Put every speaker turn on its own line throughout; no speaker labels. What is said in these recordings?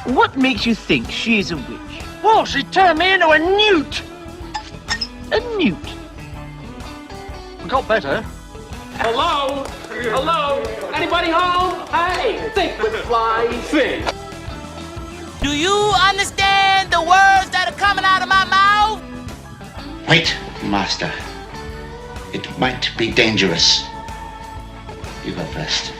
What makes you think she's a witch?
Well, she turned me into a newt.
A newt?
Got better. Hello? Hello? Anybody home? Hey, think with fly, think.
Do you understand the words that are coming out of my mouth?
Wait, Master. It might be dangerous. You go first.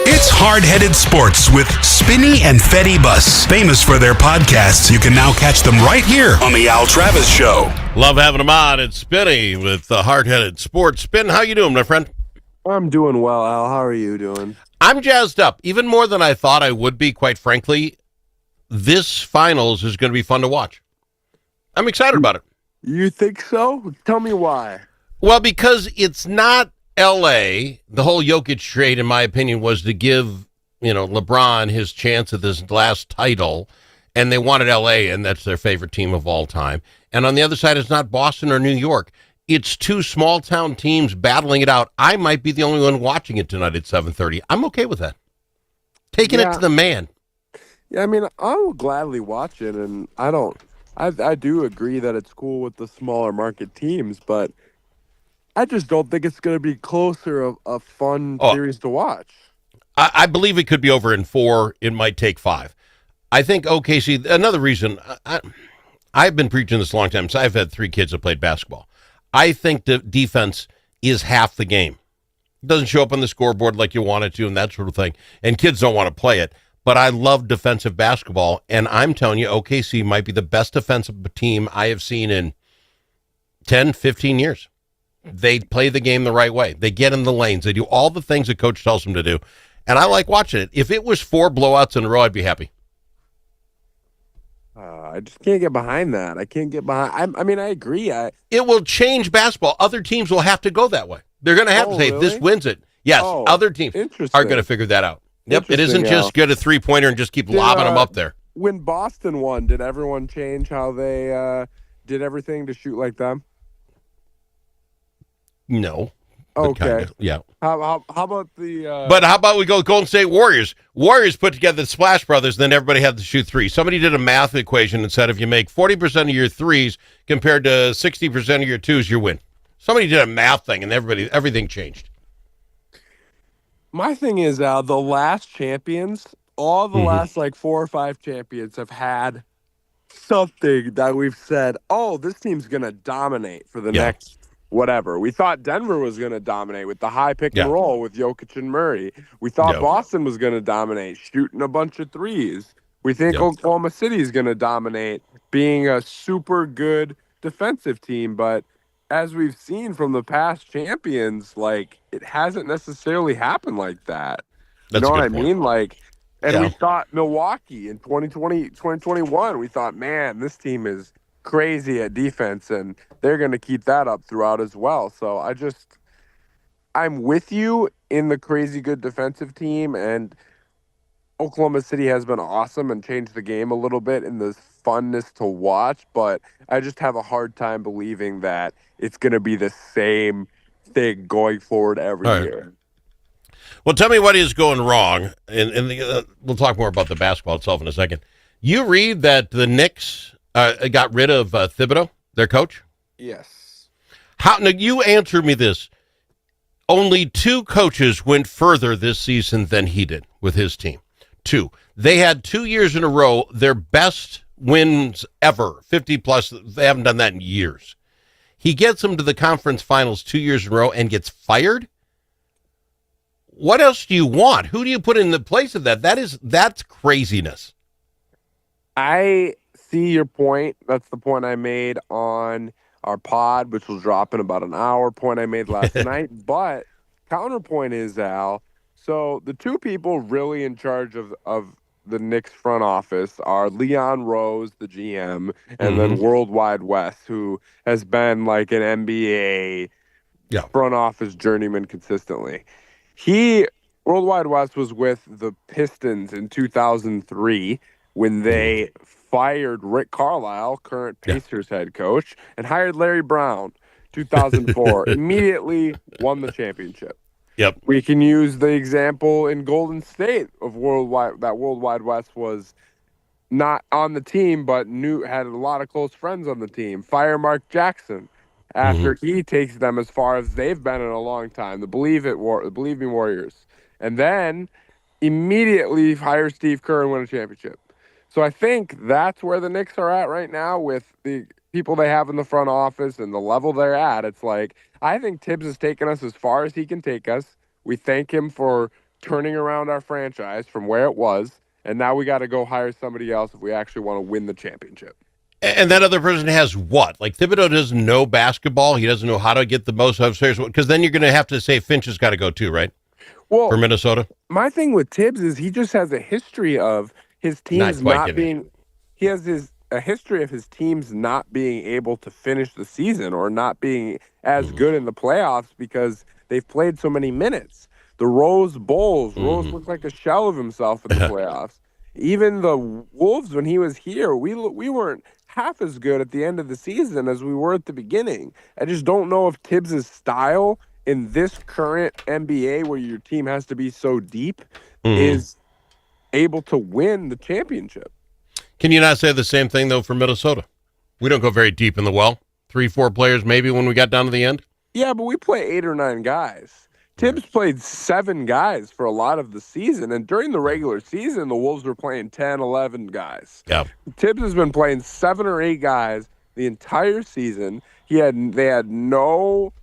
It's Hard-Headed Sports with Spinny and Fetty Bus. Famous for their podcasts, you can now catch them right here on The Al Travis Show.
Love having them on. It's Spinny with the Hard-Headed Sports. Spin, how you doing, my friend?
I'm doing well, Al. How are you doing?
I'm jazzed up, even more than I thought I would be, quite frankly. This finals is going to be fun to watch. I'm excited about it.
You think so? Tell me why.
Well, because it's not L.A. The whole Jokic trade, in my opinion, was to give, LeBron his chance at this last title, and they wanted L.A., and that's their favorite team of all time. And on the other side, it's not Boston or New York. It's two small-town teams battling it out. I might be the only one watching it tonight at 7:30. I'm okay with that. Taking it to the man.
Yeah, I mean, I will gladly watch it, and I do agree that it's cool with the smaller market teams, but I just don't think it's going to be closer of a fun series to watch.
I believe it could be over in 4. It might take 5. I think OKC, another reason, I've been preaching this a long time, so I've had 3 kids that played basketball. I think the defense is half the game. It doesn't show up on the scoreboard like you want it to and that sort of thing, and kids don't want to play it. But I love defensive basketball, and I'm telling you, OKC might be the best defensive team I have seen in 10, 15 years. They play the game the right way. They get in the lanes. They do all the things the coach tells them to do, and I like watching it. If it was 4 blowouts in a row, I'd be happy.
I just can't get behind that. I can't get behind. I mean, I agree.
It will change basketball. Other teams will have to go that way. They're going to have to say,
really?
This wins it. Yes, other teams are going to figure that out. Yep, it isn't just get a 3-pointer and just keep lobbing them up there.
When Boston won, did everyone change how they did everything to shoot like them?
No.
Okay.
Kind of, yeah.
How about the...
But how about we go Golden State Warriors? Warriors put together the Splash Brothers, then everybody had to shoot 3. Somebody did a math equation and said if you make 40% of your 3s compared to 60% of your 2s, you win. Somebody did a math thing, and everything changed.
My thing is, the last champions, all the last 4 or 5 champions have had something that we've said, oh, this team's going to dominate for the next whatever. We thought Denver was going to dominate with the high pick and roll with Jokic and Murray. We thought Boston was going to dominate, shooting a bunch of 3s. We think Oklahoma City is going to dominate, being a super good defensive team, but as we've seen from the past champions, it hasn't necessarily happened like that. You know what I mean? We thought Milwaukee in 2021, we thought, man, this team is crazy at defense, and they're going to keep that up throughout as well. So I'm with you in the crazy good defensive team, and Oklahoma City has been awesome and changed the game a little bit in the funness to watch, but I just have a hard time believing that it's going to be the same thing going forward every year.
Well, tell me what is going wrong, and we'll talk more about the basketball itself in a second. You read that the Knicks got rid of Thibodeau, their coach?
Yes.
Now, you answer me this. Only 2 coaches went further this season than he did with his team. 2. They had 2 years in a row, their best wins ever, 50-plus. They haven't done that in years. He gets them to the conference finals 2 years in a row and gets fired? What else do you want? Who do you put in the place of that? That's craziness.
I see your point. That's the point I made on our pod, which will drop in about an hour, point I made last night. But counterpoint is, Al, so the 2 people really in charge of the Knicks front office are Leon Rose, the GM, and then Worldwide West, who has been like an NBA front office journeyman consistently. Worldwide West was with the Pistons in 2003 when they fired Rick Carlisle, current Pacers head coach, and hired Larry Brown, 2004. Immediately won the championship.
Yep.
We can use the example in Golden State of Worldwide West was not on the team, but had a lot of close friends on the team. Fire Mark Jackson, after he takes them as far as they've been in a long time, the Believe Me Warriors, and then immediately hire Steve Kerr and win a championship. So I think that's where the Knicks are at right now with the people they have in the front office and the level they're at. It's like, I think Tibbs has taken us as far as he can take us. We thank him for turning around our franchise from where it was. And now we got to go hire somebody else if we actually want to win the championship.
And that other person has what? Like Thibodeau doesn't know basketball. He doesn't know how to get the most upstairs. Because then you're going to have to say Finch has got to go too, right?
Well,
for Minnesota.
My thing with Tibbs is he just has a history of his teams not being. He has a history of his teams not being able to finish the season or not being as good in the playoffs because they've played so many minutes. The Rose Bowls, Rose looked like a shell of himself in the playoffs. Even the Wolves, when he was here, we weren't half as good at the end of the season as we were at the beginning. I just don't know if Tibbs' style in this current NBA, where your team has to be so deep, is able to win the championship.
Can you not say the same thing, though, for Minnesota? We don't go very deep in the well. 3-4 players maybe when we got down to the end?
Yeah, but we play 8 or 9 guys. Tibbs played 7 guys for a lot of the season, and during the regular season, the Wolves were playing 10, 11 guys.
Yeah.
Tibbs has been playing 7 or 8 guys the entire season. They had no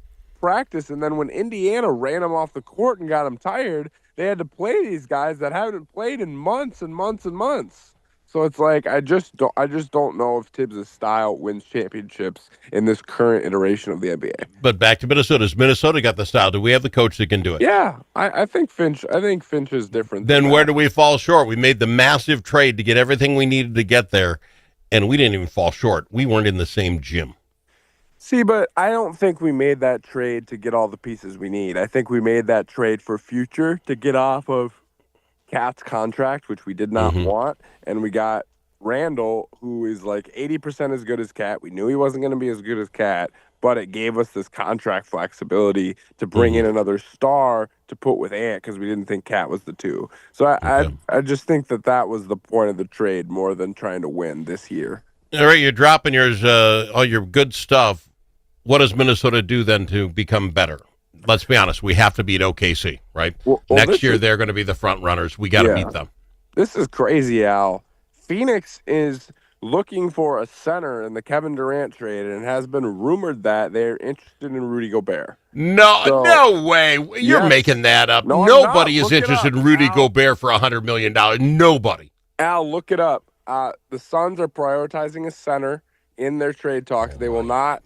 practice, and then when Indiana ran him off the court and got him tired, they had to play these guys that haven't played in months and months and months. So it's like I just don't know if Tibbs' style wins championships in this current iteration of the NBA.
But back to Minnesota. Has Minnesota got the style? Do we have the coach that can do it?
Yeah, I think Finch is different.
Then where do we fall short? We made the massive trade to get everything we needed to get there, and we didn't even fall short. We weren't in the same gym.
See, but I don't think we made that trade to get all the pieces we need. I think we made that trade for future to get off of Cat's contract, which we did not want, and we got Randall, who is like 80% as good as Cat. We knew he wasn't going to be as good as Cat, but it gave us this contract flexibility to bring in another star to put with Ant because we didn't think Cat was the 2. So I just think that was the point of the trade more than trying to win this year.
All right, you're dropping all your good stuff. What does Minnesota do then to become better? Let's be honest. We have to beat OKC, right? Well, next year, they're going to be the front runners. We got to beat them.
This is crazy, Al. Phoenix is looking for a center in the Kevin Durant trade, and it has been rumored that they're interested in Rudy Gobert.
No way. You're making that up.
No,
nobody is interested in Rudy Gobert for $100 million. Nobody.
Al, look it up. The Suns are prioritizing a center in their trade talks. They will not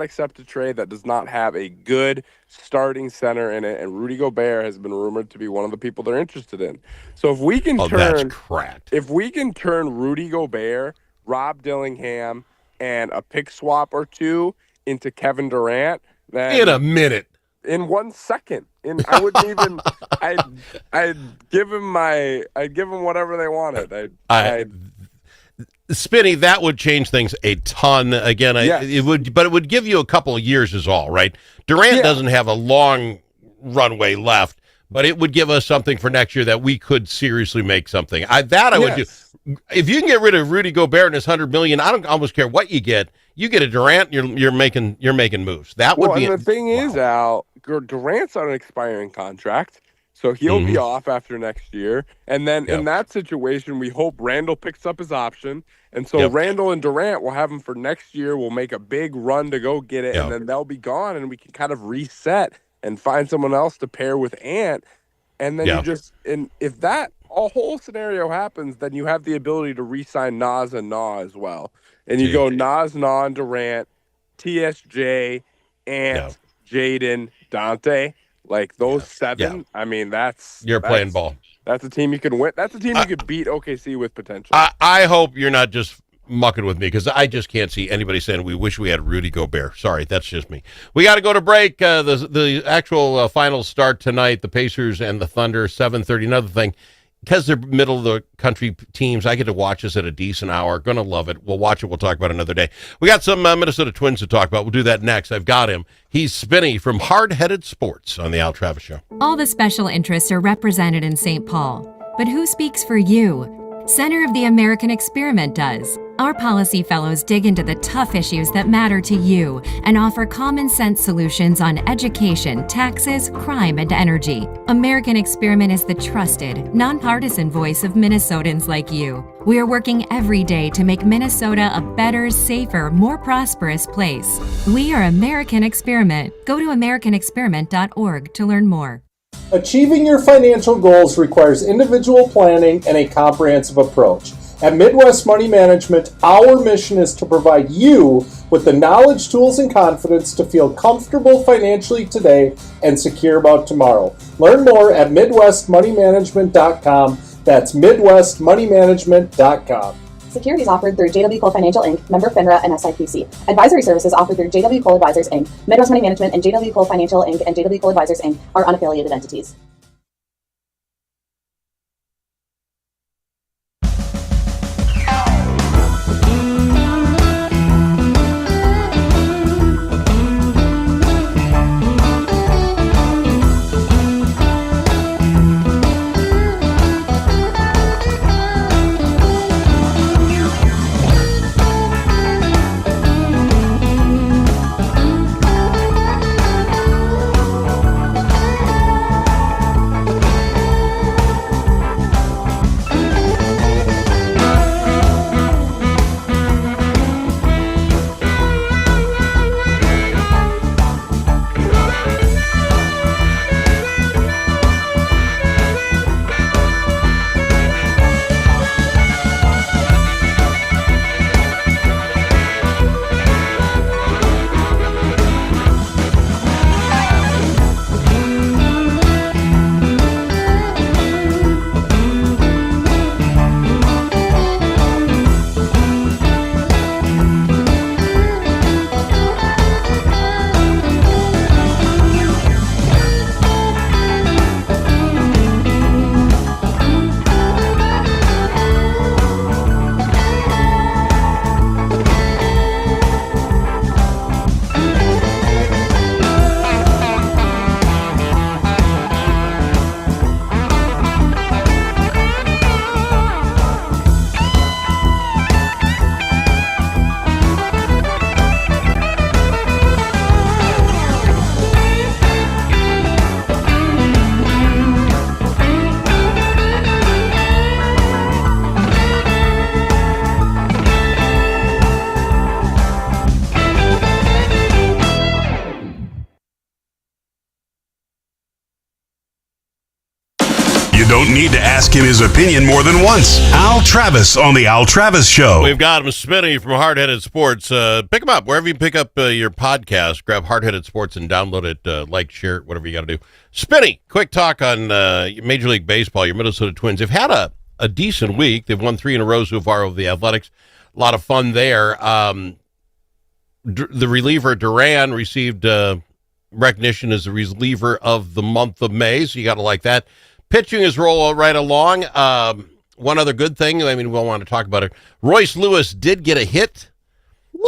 accept a trade that does not have a good starting center in it, and Rudy Gobert has been rumored to be one of the people they're interested in. So if we can turn Rudy Gobert, Rob Dillingham, and a pick swap or 2 into Kevin Durant, then
in a minute.
In 1 second. I wouldn't even I'd give him whatever they wanted.
Spinny, that would change things a ton. Again,
yes.
It would give you a couple of years is all, right? Durant doesn't have a long runway left, but it would give us something for next year that we could seriously make something. I would do. If you can get rid of Rudy Gobert and his $100 million, I don't almost care what you get. You get a Durant, you're making moves. That would be.
And the thing is, Al, Durant's on an expiring contract. So he'll be off after next year. And then in that situation, we hope Randall picks up his option. And so Randall and Durant will have him for next year. We'll make a big run to go get it. And then they'll be gone. And we can kind of reset and find someone else to pair with Ant. And then if that whole scenario happens, then you have the ability to re-sign Nas and Na as well. And you go Nas, Na, and Durant, TSJ, Ant, Jaden, Dante. Like those 7, I mean,
you're playing ball.
That's a team you can win. That's a team you could beat OKC with potential.
I hope you're not just mucking with me because I just can't see anybody saying we wish we had Rudy Gobert. Sorry, that's just me. We got to go to break. The actual finals start tonight. The Pacers and the Thunder, 7:30. Another thing, because they're middle of the country teams, I get to watch this at a decent hour. Going to love it. We'll watch it. We'll talk about it another day. We got some Minnesota Twins to talk about. We'll do that next. I've got him. He's Spinny from Hard Headed Sports on the Al Travis Show.
All the special interests are represented in St. Paul. But who speaks for you? Center of the American Experiment does. Our policy fellows dig into the tough issues that matter to you and offer common sense solutions on education, taxes, crime, and energy. American Experiment is the trusted, nonpartisan voice of Minnesotans like you. We are working every day to make Minnesota a better, safer, more prosperous place. We are American Experiment. Go to americanexperiment.org to learn more.
Achieving your financial goals requires individual planning and a comprehensive approach. At Midwest Money Management, our mission is to provide you with the knowledge, tools, and confidence to feel comfortable financially today and secure about tomorrow. Learn more at MidwestMoneyManagement.com. That's MidwestMoneyManagement.com.
Securities offered through JW Cole Financial Inc., member FINRA and SIPC. Advisory services offered through JW Cole Advisors Inc., Midwest Money Management, and JW Cole Financial Inc. and JW Cole Advisors Inc. are unaffiliated entities.
Don't need to ask him his opinion more than once. Al Travis on the Al Travis Show.
We've got him, Spinny from Hard Headed Sports. Pick him up wherever you pick up your podcast. Grab Hard Headed Sports and download it, like, share it, whatever you got to do. Spinny, quick talk on Major League Baseball. Your Minnesota Twins have had a decent week. They've won 3 in a row so far over the Athletics. A lot of fun there. The reliever Duran received recognition as the reliever of the month of May, so you got to like that. Pitching is rolling right along. One other good thing, I mean, we'll want to talk about it. Royce Lewis did get a hit,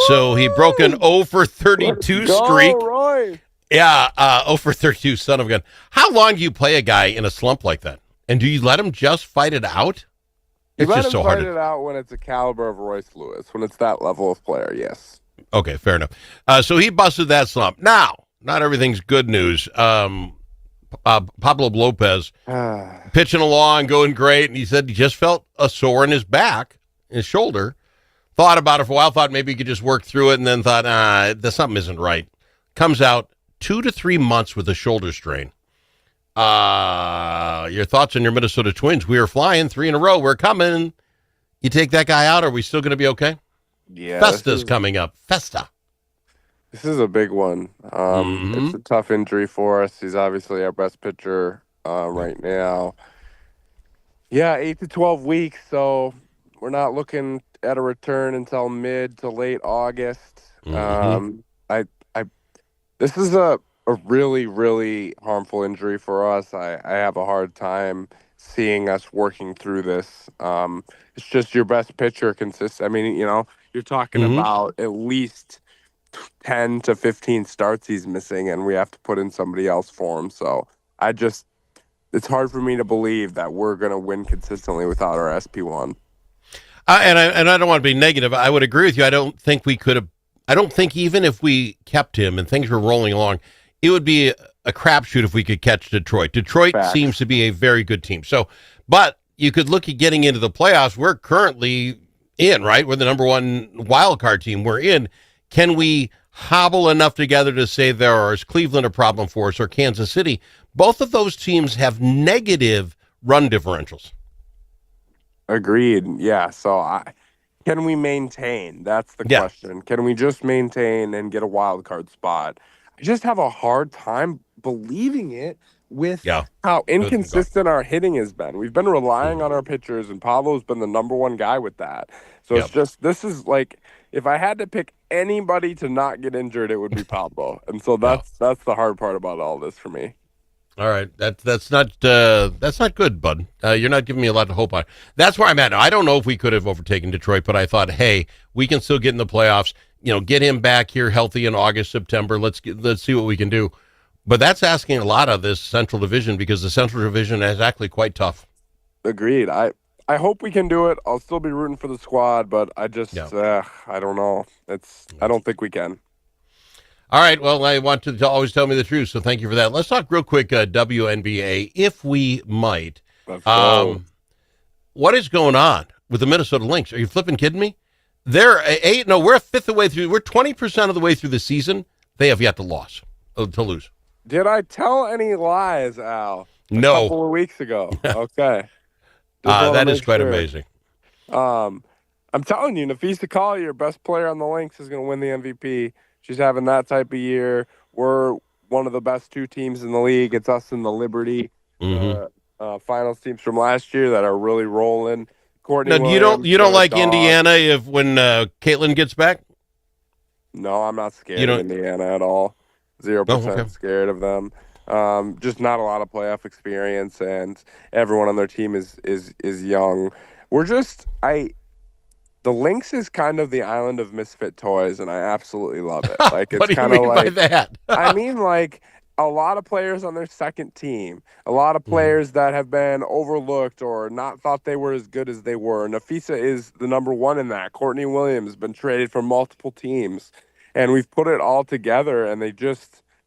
so he broke an 0 for 32 streak.
Roy.
Yeah, 0 for 32, son of a gun. How long do you play a guy in a slump like that? And do you let him just fight it out?
It's just so hard to fight it out when it's a caliber of Royce Lewis, when it's that level of player, yes.
Okay, fair enough. So he busted that slump. Now, not everything's good news. Pablo Lopez pitching along, going great, and he said he just felt a sore in his back, his shoulder. Thought about it for a while, thought maybe he could just work through it, and then thought, something isn't right. Comes out 2 to 3 months with a shoulder strain. Your thoughts on your Minnesota Twins? We are flying 3 in a row. We're coming. You take that guy out, are we still going to be okay?
Yeah.
Festa's coming up. Festa.
This is a big one. It's a tough injury for us. He's obviously our best pitcher right now. Yeah, 8 to 12 weeks, so we're not looking at a return until mid to late August. This is a really, really harmful injury for us. I have a hard time seeing us working through this. It's just your best pitcher consists. I mean, you're talking about at least 10 to 15 starts he's missing, and we have to put in somebody else for him. So it's hard for me to believe that we're going to win consistently without our SP1.
And I don't want to be negative. I would agree with you. I don't think we could have. I don't think even if we kept him and things were rolling along, it would be a crapshoot if we could catch Detroit. Detroit seems to be a very good team. So, but you could look at getting into the playoffs. We're currently in, right? We're the number one wild card team. We're in. Can we hobble enough together to say is Cleveland a problem for us or Kansas City? Both of those teams have negative run differentials.
Agreed. Yeah. So can we maintain? That's the question. Can we just maintain and get a wild card spot? I just have a hard time believing it with how inconsistent our hitting has been. We've been relying on our pitchers, and Pablo's been the number one guy with that. So it's just, this is like, if I had to pick anybody to not get injured, it would be Pablo. And so that's the hard part about all this for me.
All right, that's not good, bud. You're not giving me a lot to hope on. That's where I'm at. I don't know if we could have overtaken Detroit, but I thought, hey, we can still get in the playoffs. Get him back here healthy in August, September. Let's see what we can do. But that's asking a lot of this Central Division, because the Central Division is actually quite tough.
Agreed. I hope we can do it. I'll still be rooting for the squad, but I just I don't know. I don't think we can. All
right, well, I want to always tell me the truth, so thank you for that. Let's talk real quick WNBA, if we might.
Let's go.
What is going on with the Minnesota Lynx? Are you flipping kidding me? We're a fifth of the way through. We're 20% of the way through the season. They have yet to lose.
Did I tell any lies, Al?
No.
A couple of weeks ago. Okay.
That is quite amazing.
I'm telling you, Nafisa Collier, best player on the Lynx, is going to win the MVP. She's having that type of year. We're one of the best two teams in the league. It's us and the Liberty finals teams from last year that are really rolling. Courtney Williams,
you don't like Indiana when Caitlin gets back?
No, I'm not scared of Indiana at all. 0% scared of them. Just not a lot of playoff experience, and everyone on their team is young. The Lynx is kind of the island of misfit toys, and I absolutely love it. Like, it's kind of like
that.
I mean, like, a lot of players on their second team, a lot of players that have been overlooked or not thought they were as good as they were. Nafisa is the number one in that. Courtney Williams has been traded from multiple teams, and we've put it all together, and they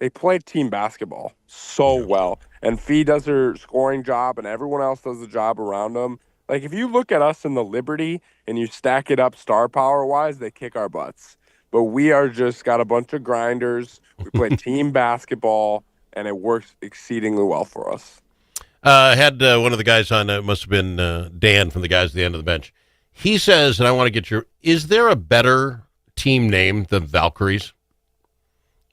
play team basketball so well. And Fee does her scoring job, and everyone else does the job around them. Like, if you look at us in the Liberty and you stack it up star power-wise, they kick our butts. But we are just got a bunch of grinders. We play team basketball, and it works exceedingly well for us.
I had one of the guys on, it must have been Dan from the guys at the end of the bench. He says, and I want to get is there a better team name than Valkyries?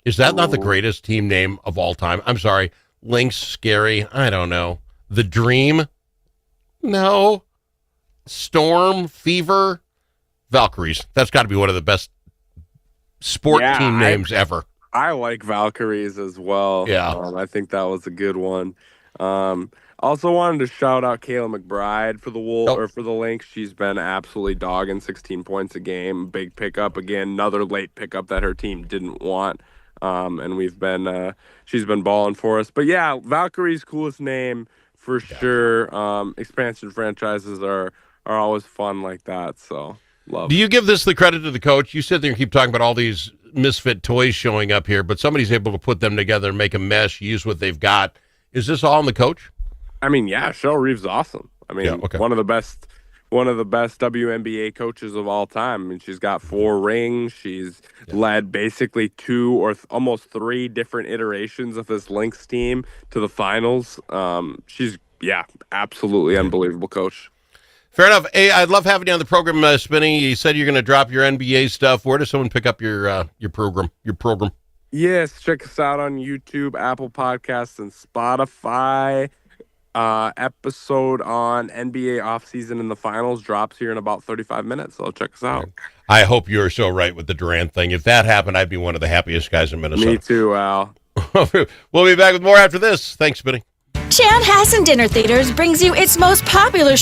Is that not the greatest team name of all time? I'm sorry. Lynx, scary. I don't know. The Dream? No. Storm, Fever, Valkyries. That's got to be one of the best sport team names ever.
I like Valkyries as well.
Yeah.
I think that was a good one. Also wanted to shout out Kayla McBride for the Lynx. She's been absolutely dogging, 16 points a game. Big pickup again. Another late pickup that her team didn't want. And she's been balling for us. But yeah, Valkyrie's coolest name for sure. Expansion franchises are always fun like that. So love.
Do you give this the credit to the coach? You sit there and keep talking about all these misfit toys showing up here, but somebody's able to put them together and make a mesh, use what they've got. Is this all on the coach?
I mean, yeah, Cheryl Reeves is awesome. I mean, one of the best WNBA coaches of all time. I mean, she's got 4 rings. She's led basically 2 or almost 3 different iterations of this Lynx team to the finals. She's absolutely unbelievable coach.
Fair enough. Hey, I'd love having you on the program, Spinny. You said you're going to drop your NBA stuff. Where does someone pick up your program?
Yes, check us out on YouTube, Apple Podcasts, and Spotify. Episode on NBA offseason and the finals drops here in about 35 minutes, so check us out.
I hope you're so right with the Durant thing. If that happened, I'd be one of the happiest guys in Minnesota.
Me too, Al.
We'll be back with more after this. Thanks, Spinny.
Chanhassen Dinner Theaters brings you its most popular